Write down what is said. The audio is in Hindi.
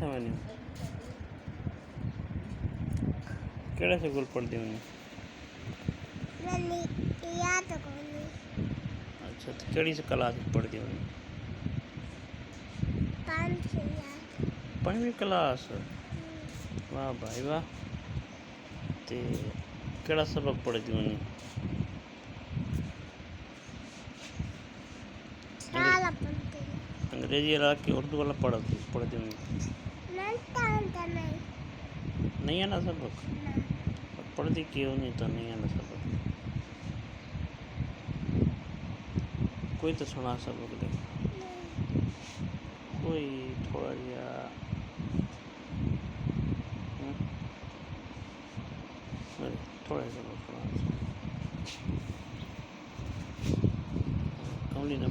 थवानी केड़ा स्कूल पढ़ती हूँ? याद कोनी। अच्छा तो केड़ी से क्लास में पढ़ती हूँ? 5वीं क्लास। वाह भाई वाह। ते केड़ा सबक पढ़ती हूँ? अंग्रेजी वाला कि उर्दू वाला पढ़ती हूँ? नहीं आना सबक? पढ़ती क्यों नहीं तो नहीं आना सबक? कोई तो सुना सबक दे, कोई थोड़ा जिहा थोड़ा सबक सुना। कमली न